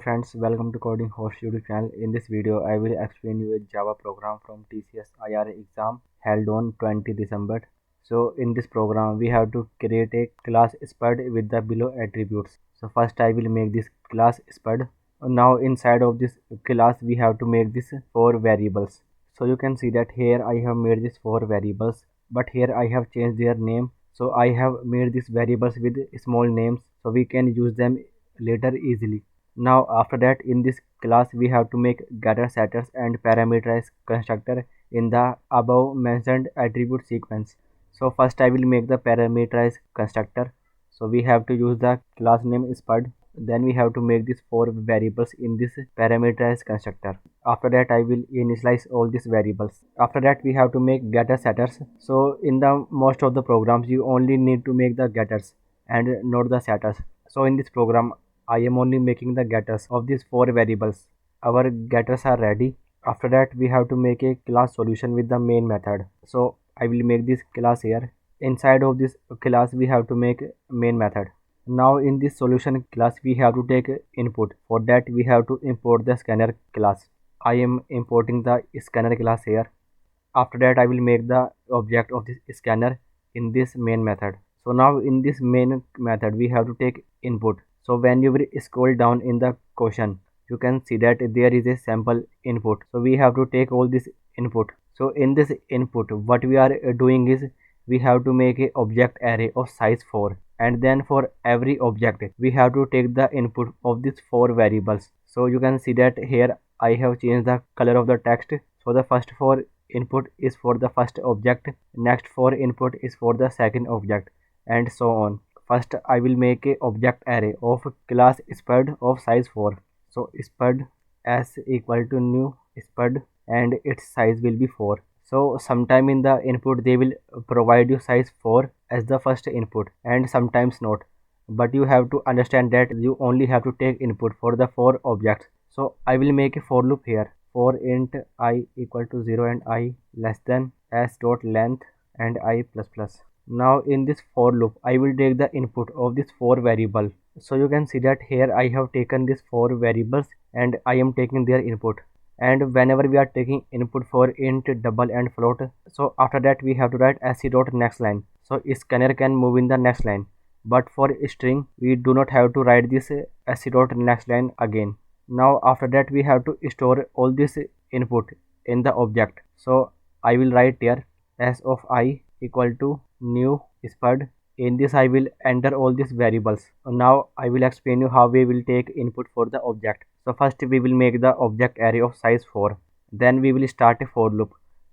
friends, welcome to Coding Host YouTube channel. In this video, I will explain you a Java program from TCS IRA exam held on 20 December. So in this program, we have to create a class spud with the below attributes. So first I will make this class spud. Now inside of this class, we have to make this 4 variables. So you can see that here I have made this 4 variables, but here I have changed their name. So I have made these variables with small names so we can use them later easily. Now after that, in this class we have to make getter, setters and parameterize constructor in the above mentioned attribute sequence. So first I will make the parameterize constructor. So we have to use the class name spud. Then we have to make these 4 variables in this parameterize constructor. After that I will initialize all these variables. After that we have to make getter, setters. So in the most of the programs you only need to make the getters and not the setters. So in this program I am only making the getters of these 4 variables. Our getters are ready. After that we have to make a class solution with the main method. So I will make this class here. Inside of this class we have to make main method. Now in this solution class we have to take input. For that we have to import the scanner class. I am importing the scanner class here. After that I will make the object of this scanner in this main method. So now in this main method we have to take input. So when you will scroll down in the question, you can see that there is a sample input. So we have to take all this input. So in this input, what we are doing is we have to make a object array of size 4, and then for every object we have to take the input of these 4 variables. So you can see that here I have changed the color of the text. So the first 4 input is for the first object, next 4 input is for the second object, and so on. First I will make a object array of class spud of size 4. So spud s equal to new spud and its size will be 4. So sometime in the input they will provide you size 4 as the first input and sometimes not. But you have to understand that you only have to take input for the 4 objects. So I will make a for loop here. For int I equal to 0 and I less than s dot length and I plus plus. Now in this for loop I will take the input of this 4 variable. So you can see that here I have taken these 4 variables and I am taking their input. And whenever we are taking input for int, double and float, so after that we have to write sc dot next line. So scanner can move in the next line, but for string we do not have to write this sc dot next line again. Now after that we have to store all this input in the object. So I will write here s of I equal to new spud. In this I will enter all these variables. Now I will explain you how we will take input for the object. So first we will make the object array of size 4. Then we will start a for loop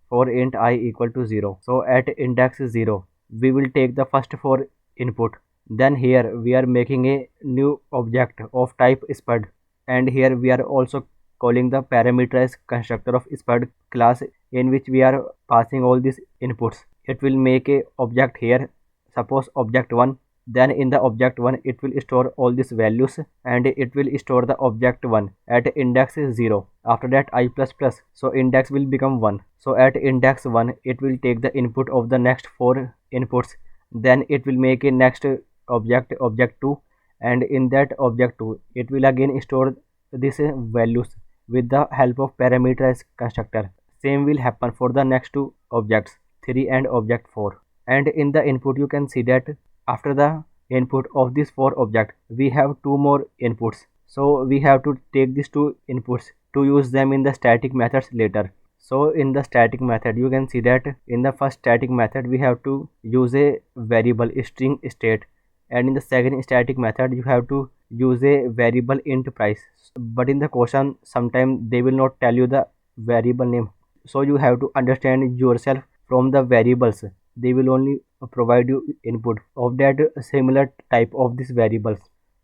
for int I equal to 0. So at index 0 we will take the first 4 input. Then here we are making a new object of type spud, and here we are also calling the parameterized constructor of spud class in which we are passing all these inputs. It will make a object here, suppose object 1. Then in the object 1 it will store all these values and it will store the object 1 at index 0. After that I plus plus, so index will become 1. So at index 1 it will take the input of the next 4 inputs. Then it will make a next object 2, and in that object 2 it will again store these values with the help of parameterized constructor. Same will happen for the next 2 objects 3 and object 4. And in the input you can see that after the input of these 4 objects we have 2 more inputs. So we have to take these 2 inputs to use them in the static methods later. So in the static method you can see that in the first static method we have to use a variable string state, and in the second static method you have to use a variable int price. But in the question sometimes they will not tell you the variable name, so you have to understand yourself from the variables. They will only provide you input of that similar type of these variables.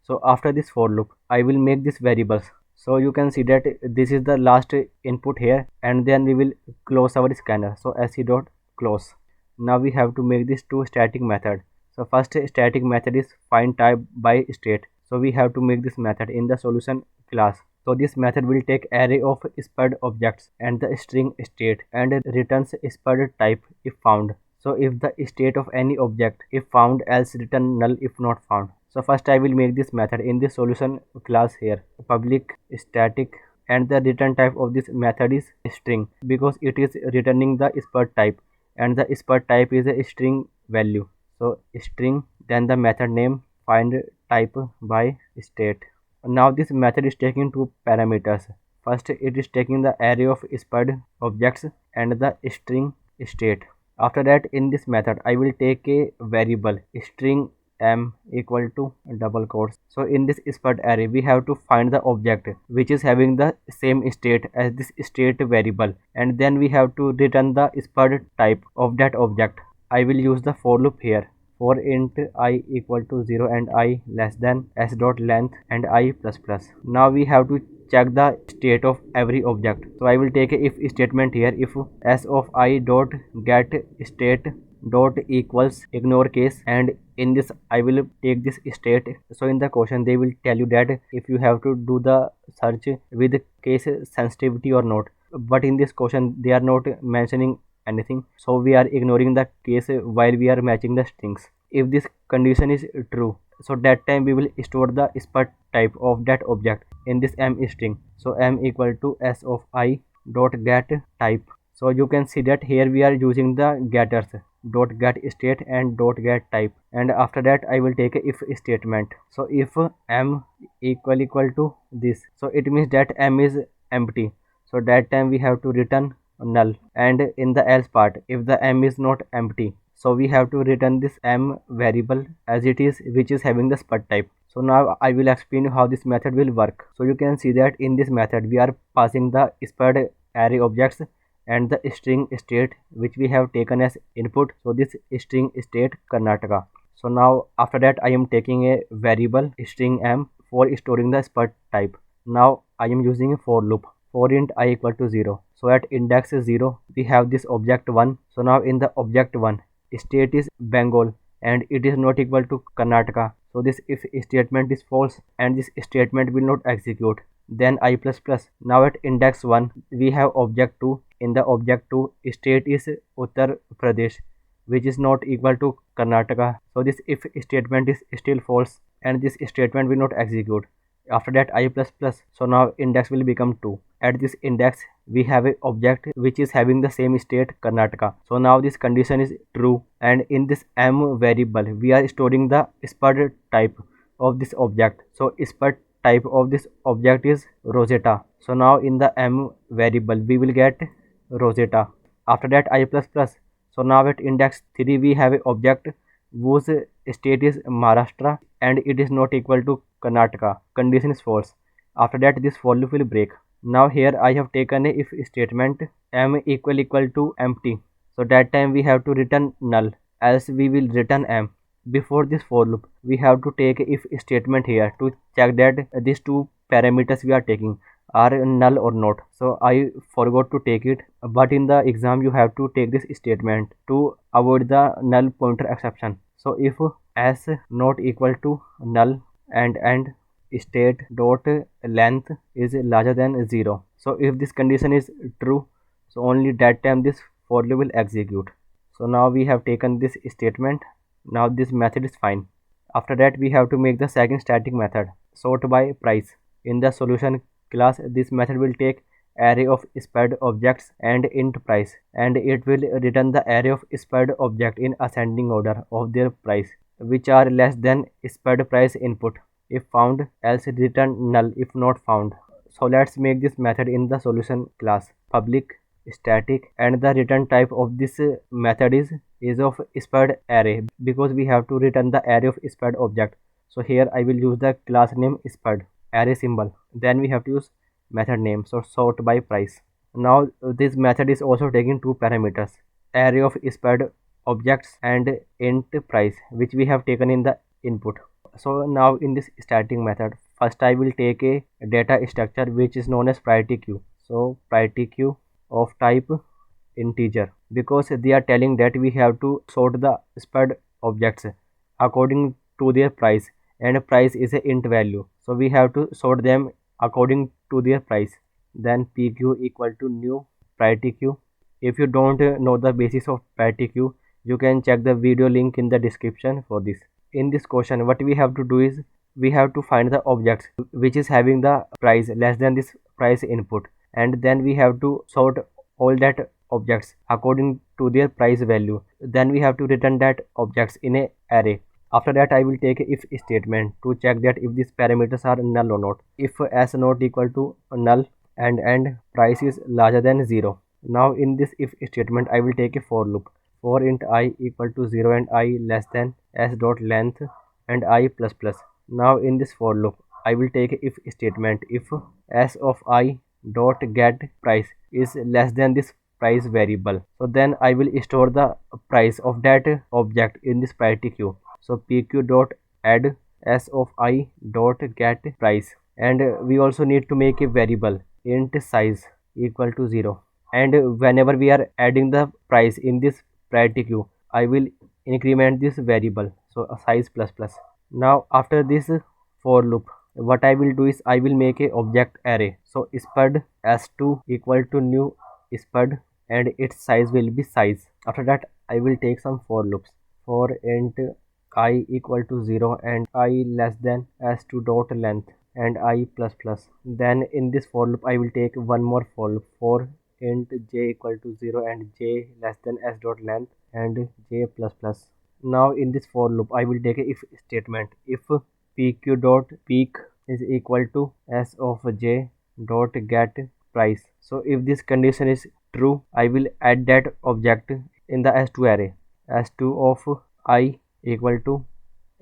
So after this for loop I will make these variables. So you can see that this is the last input here, and then we will close our scanner. So sc dot close. Now we have to make these 2 static method. So first static method is find type by state. So we have to make this method in the solution class. So this method will take array of spud objects and the string state and returns spud type if found. So if the state of any object if found, else return null if not found. So first I will make this method in the solution class here, public static, and the return type of this method is string because it is returning the spurt type, and the spurt type is a string value. So string, then the method name, find type by state. Now this method is taking two parameters. First it is taking the array of spurred objects and the string state. After that, in this method I will take a variable string m equal to double quotes. So in this spurred array we have to find the object which is having the same state as this state variable, and then we have to return the spurred type of that object. I will use the for loop here. For int I equal to 0 and I less than s dot length and I plus plus. Now we have to check the state of every object. So I will take a if statement here. If s of I dot get state dot equals ignore case, and in this I will take this state. So in the question they will tell you that if you have to do the search with case sensitivity or not, but in this question they are not mentioning anything, so we are ignoring the case while we are matching the strings. If this condition is true, so that time we will store the spurt type of that object in this m string. So m equal to s of I dot get type. So you can see that here we are using the getters dot get state and dot get type, and after that I will take a if statement. So if m equal to this, so it means that m is empty, so that time we have to return null. And in the else part, if the m is not empty, so we have to return this m variable as it is, which is having the spurt type. So now I will explain you how this method will work. So you can see that in this method we are passing the spurred array objects and the string state which we have taken as input. So this string state Karnataka. So now after that I am taking a variable string m for storing the spurt type. Now I am using a for loop. For int I equal to 0. So at index 0 we have this object 1. So now in the object 1 state is Bengal and it is not equal to Karnataka. So this if statement is false and this statement will not execute. Then I plus plus. Now at index 1 we have object 2. In the object 2 state is Uttar Pradesh which is not equal to Karnataka. So this if statement is still false and this statement will not execute. After that I plus plus. So now index will become 2. At this index we have a object which is having the same state Karnataka. So now this condition is true, and in this m variable we are storing the spurred type of this object. So spurred type of this object is Rosetta. So now in the m variable we will get Rosetta. After that I plus plus. So now at index 3 we have a object whose state is Maharashtra and it is not equal to Karnataka. Condition is false. After that this for loop will break. Now here I have taken a if statement m equal to empty. So that time we have to return null, else we will return m. Before this for loop we have to take a if statement here to check that these two parameters we are taking are null or not. So I forgot to take it, but in the exam you have to take this statement to avoid the null pointer exception. So if s not equal to null and state dot length is larger than 0, so if this condition is true, so only that time this for loop will execute. So now we have taken this statement. Now this method is fine. After that we have to make the second static method, sort by price. In the solution class this method will take array of spurred objects and int price, and it will return the array of spurred object in ascending order of their price which are less than spurred price input. If found, else return null if not found. So let's make this method in the solution class, public static, and the return type of this method is of spurred array because we have to return the array of spurred object. So here I will use the class name spurred array symbol. Then we have to use method name, so sort by price. Now this method is also taking two parameters, array of spurred objects and int price which we have taken in the input. So now in this static method, first I will take a data structure which is known as priority queue. So priority queue of type integer, because they are telling that we have to sort the spurred objects according to their price, and price is a int value. So we have to sort them according to their price. Then pq equal to new priority queue. If you don't know the basis of priority queue, you can check the video link in the description for this. in this question what we have to do is we have to find the objects which is having the price less than this price input, and then we have to sort all that objects according to their price value. Then we have to return that objects in a array. After that I will take a if statement to check that if these parameters are null or not. If s not equal to null and price is larger than 0. Now in this if statement I will take a for loop. For int I equal to 0 and I less than s dot length and I plus plus. Now in this for loop I will take a if statement. If s of I dot get price is less than this price variable, so then I will store the price of that object in this priority queue. So pq dot add s of I dot get price, and we also need to make a variable int size equal to 0, and whenever we are adding the price in this priority queue I will increment this variable, so a size plus plus. Now after this for loop what I will do is I will make a object array. So spud s2 equal to new spud and its size will be size. After that I will take some for loops. For int I equal to 0 and I less than s2 dot length and I plus plus. Then in this for loop I will take one more for loop. For int j equal to 0 and j less than s dot length and j plus plus. Now in this for loop I will take a if statement. If pq dot peak is equal to s of j dot get price. So if this condition is true I will add that object in the s2 array. S2 of I equal to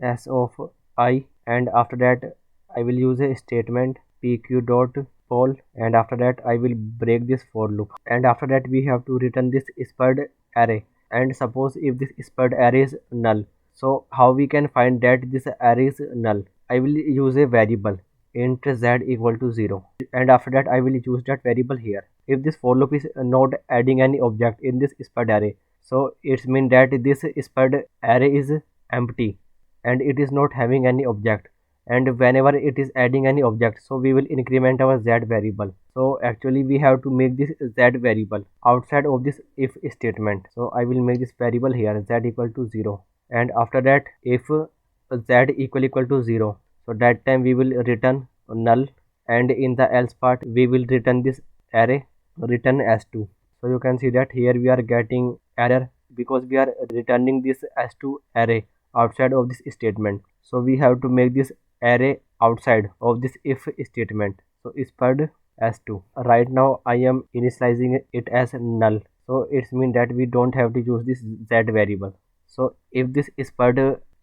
s of I, and after that I will use a statement pq dot poll, and after that I will break this for loop, and after that we have to return this spud array. And suppose if this spud array is null, so how we can find that this array is null? I will use a variable int z equal to 0, and after that I will use that variable here. If this for loop is not adding any object in this spud array, so it means that this spud array is empty and it is not having any object, and whenever it is adding any object, so we will increment our z variable. So actually we have to make this z variable outside of this if statement. So I will make this variable here z equal to 0, and after that if z equal to 0, so that time we will return null, and in the else part we will return this array return s2. So you can see that here we are getting error because we are returning this s2 array outside of this statement. So we have to make this array outside of this if statement. So spud s2. Right now I am initializing it as null, so it means that we don't have to use this z variable. So if this spud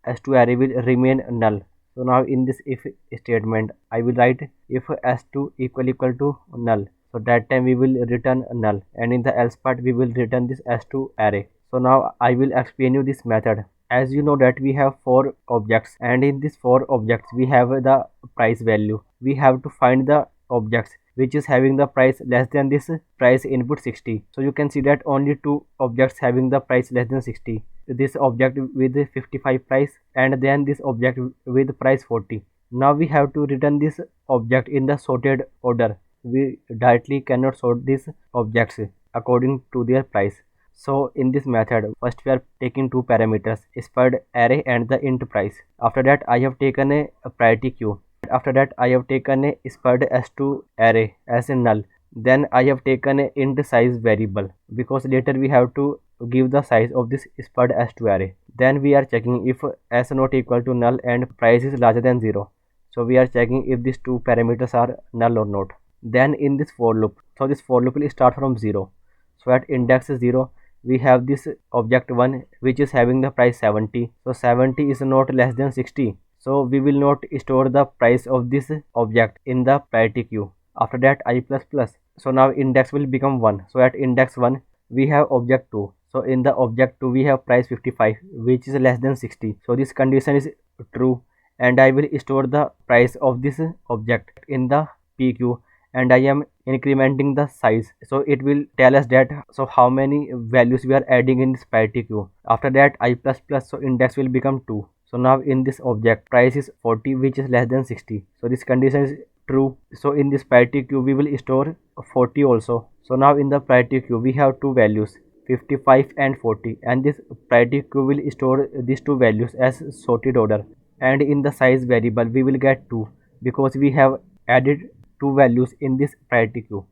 s2 array will remain null, so now in this if statement I will write if s2 equal to null, so that time we will return null, and in the else part we will return this s2 array. So now I will explain you this method. As you know that we have 4 objects, and in this 4 objects we have the price value. We have to find the objects which is having the price less than this price input 60. So you can see that only 2 objects having the price less than 60. This object with 55 price, and then this object with price 40. Now we have to return this object in the sorted order. We directly cannot sort these objects according to their price. So in this method first we are taking 2 parameters, spud array and the int price. After that I have taken a priority queue. After that I have taken a spud s2 array as a null. Then I have taken a int size variable because later we have to give the size of this spud s2 array. Then we are checking if s not equal to null and price is larger than 0. So we are checking if these 2 parameters are null or not. Then in this for loop, so this for loop will start from 0. So at index 0 we have this object 1 which is having the price 70. So 70 is not less than 60. So we will not store the price of this object in the priority queue. After that I plus plus. So now index will become 1. So at index 1 we have object 2. So in the object 2 we have price 55 which is less than 60. So this condition is true, and I will store the price of this object in the pq, and I am incrementing the size, so it will tell us that so how many values we are adding in this priority queue. After that I plus plus, so index will become 2. So now in this object price is 40 which is less than 60. So this condition is true. So in this priority queue we will store 40 also. So now in the priority queue we have 2 values, 55 and 40, and this priority queue will store these two values as sorted order. And in the size variable we will get 2 because we have added two values in this priority queue.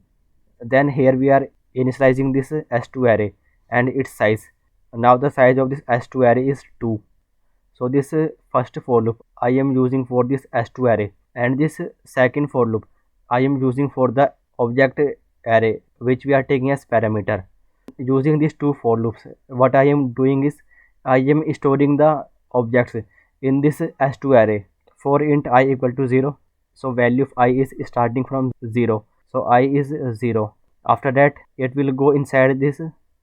Then here we are initializing this s2 array and its size. Now the size of this s2 array is 2. So this first for loop I am using for this s2 array, and this second for loop I am using for the object array which we are taking as parameter. Using these two for loops, what I am doing is I am storing the objects in this s2 array. For int I equal to 0, so value of I is starting from 0, so I is 0. After that it will go inside this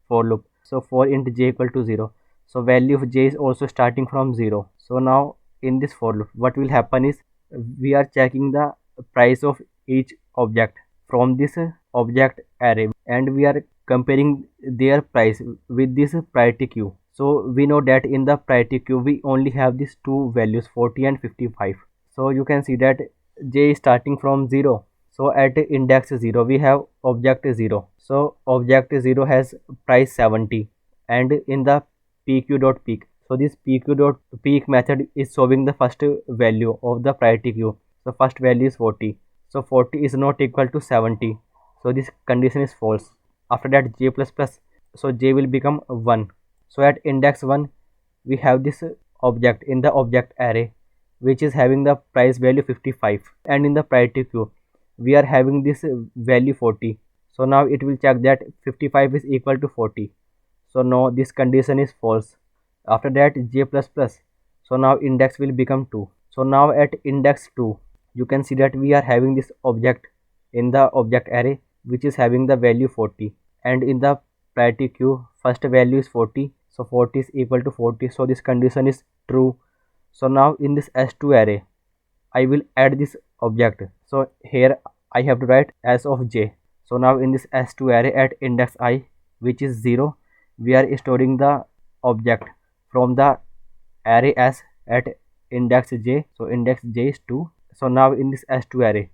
for loop. So for int j equal to 0, so value of j is also starting from 0. So now in this for loop what will happen is we are checking the price of each object from this object array, and we are comparing their price with this priority queue. So we know that in the priority queue we only have these two values 40 and 55. So you can see that j is starting from 0. So at index 0 we have object 0. So object 0 has price 70, and in the pq.peak, so this pq.peak method is showing the first value of the priority queue. So first value is 40. So 40 is not equal to 70. So this condition is false. After that j plus plus, so j will become 1. So at index 1 we have this object in the object array which is having the price value 55, and in the priority queue we are having this value 40. So now it will check that 55 is equal to 40. So no, this condition is false. After that j plus plus, so now index will become 2. So now at index 2 you can see that we are having this object in the object array which is having the value 40, and in the priority queue first value is 40, so 40 is equal to 40, so this condition is true. So now in this s2 array I will add this object. So here I have to write s of j. So now in this s2 array at index I, which is 0, we are storing the object from the array s at index j. So index j is 2. So now in this s2 array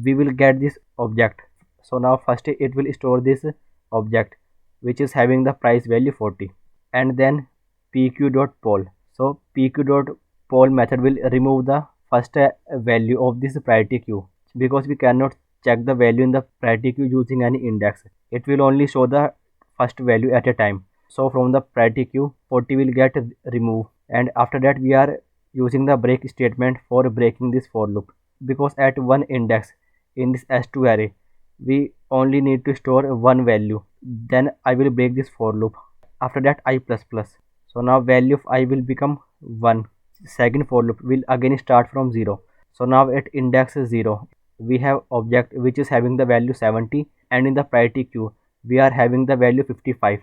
we will get this object. So now first it will store this object which is having the price value 40, and then pq.poll. So pq.poll method will remove the first value of this priority queue, because we cannot check the value in the priority queue using any index. It will only show the first value at a time. So from the priority queue 40 will get removed, and after that we are using the break statement for breaking this for loop, because at one index in this s2 array we only need to store one value. Then I will break this for loop. After that I plus plus, so now value of I will become 1. Second for loop will again start from 0. So now at index 0 we have object which is having the value 70, and in the priority queue we are having the value 55.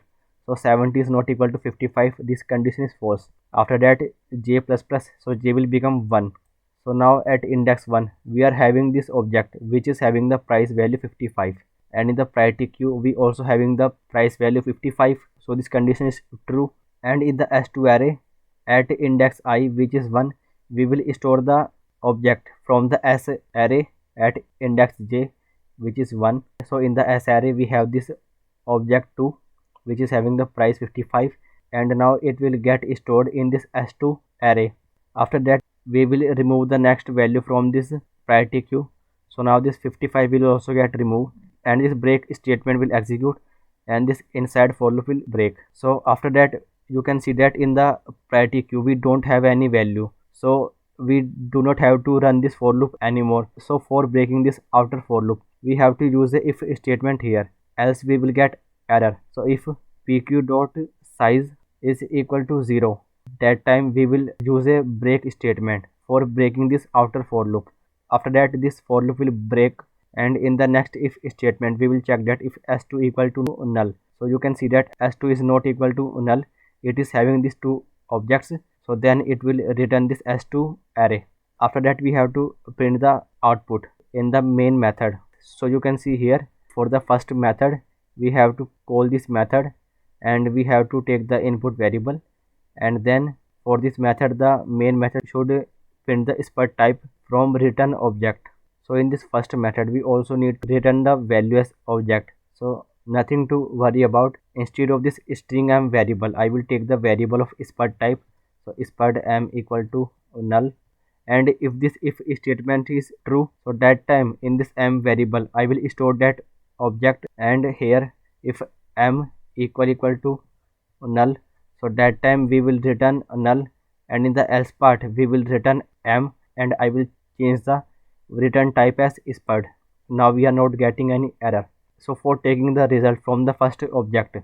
So 70 is not equal to 55, this condition is false. After that j plus plus, so j will become 1. So now at index 1 we are having this object which is having the price value 55, and in the priority queue we also having the price value 55. So this condition is true. And in the s2 array at index I, which is 1, we will store the object from the s array at index j, which is 1. So in the s array we have this object 2 which is having the price 55, and now it will get stored in this s2 array. After that we will remove the next value from this priority queue. So now this 55 will also get removed, and this break statement will execute, and this inside for loop will break. So after that you can see that in the priority queue we don't have any value, so we do not have to run this for loop anymore. So for breaking this outer for loop we have to use the if statement here, else we will get error. So if pq.size is equal to 0, that time we will use a break statement for breaking this outer for loop. After that this for loop will break, and in the next if statement we will check that if s2 equal to null. So you can see that s2 is not equal to null, it is having these two objects, so then it will return this s2 array. After that we have to print the output in the main method. So you can see here for the first method we have to call this method, and we have to take the input variable, and then for this method the main method should print the spurt type from return object. So in this first method we also need to return the value as object. So nothing to worry about. Instead of this string m variable, I will take the variable of spud type. So spud m equal to null, and if this if statement is true, so that time in this m variable I will store that object. And here if m equal to null, so that time we will return null, and in the else part we will return m, and I will change the return type as spud. Now we are not getting any error. So for taking the result from the first object,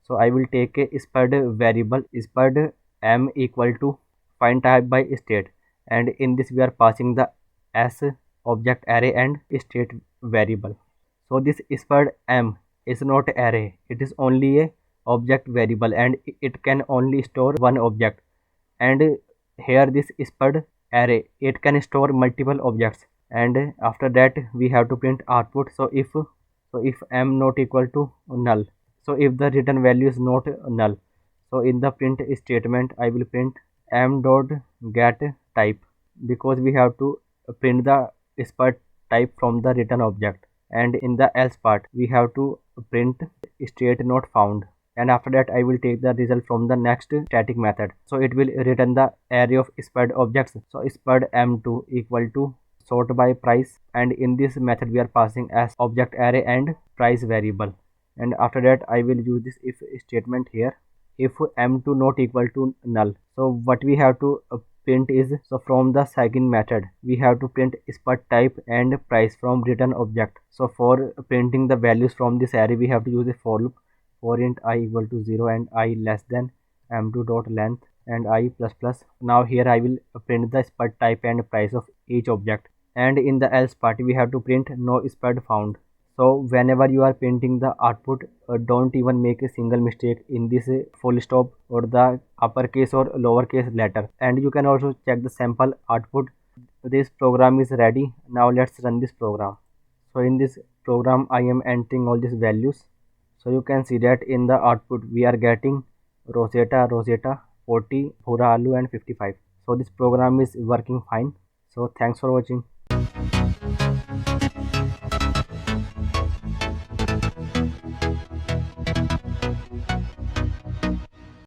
so I will take a spud variable spud m equal to find type by state, and in this we are passing the s object array and state variable. So this spud m is not array, it is only a object variable, and it can only store one object. And here this spud array, it can store multiple objects, and after that we have to print output. So if m not equal to null, so if the return value is not null, so in the print statement I will print m dot get type, because we have to print the spud type from the return object. And in the else part we have to print state not found, and after that I will take the result from the next static method. So it will return the array of spud objects. So spud m2 equal to sort by price, and in this method we are passing as object array and price variable. And after that I will use this if statement here. If m2 not equal to null, so what we have to print is, so from the second method we have to print spud type and price from return object. So for printing the values from this array we have to use a for loop. For int I equal to 0 and I less than m2 dot length and I plus plus. Now here I will print the spud type and price of each object. And in the else part we have to print no spud found. So whenever you are printing the output, don't even make a single mistake in this full stop or the uppercase or lowercase letter. And you can also check the sample output. This program is ready. Now let's run this program. So in this program I am entering all these values. So you can see that in the output we are getting Rosetta 40, Bhura Aloo and 55. So this program is working fine. So thanks for watching.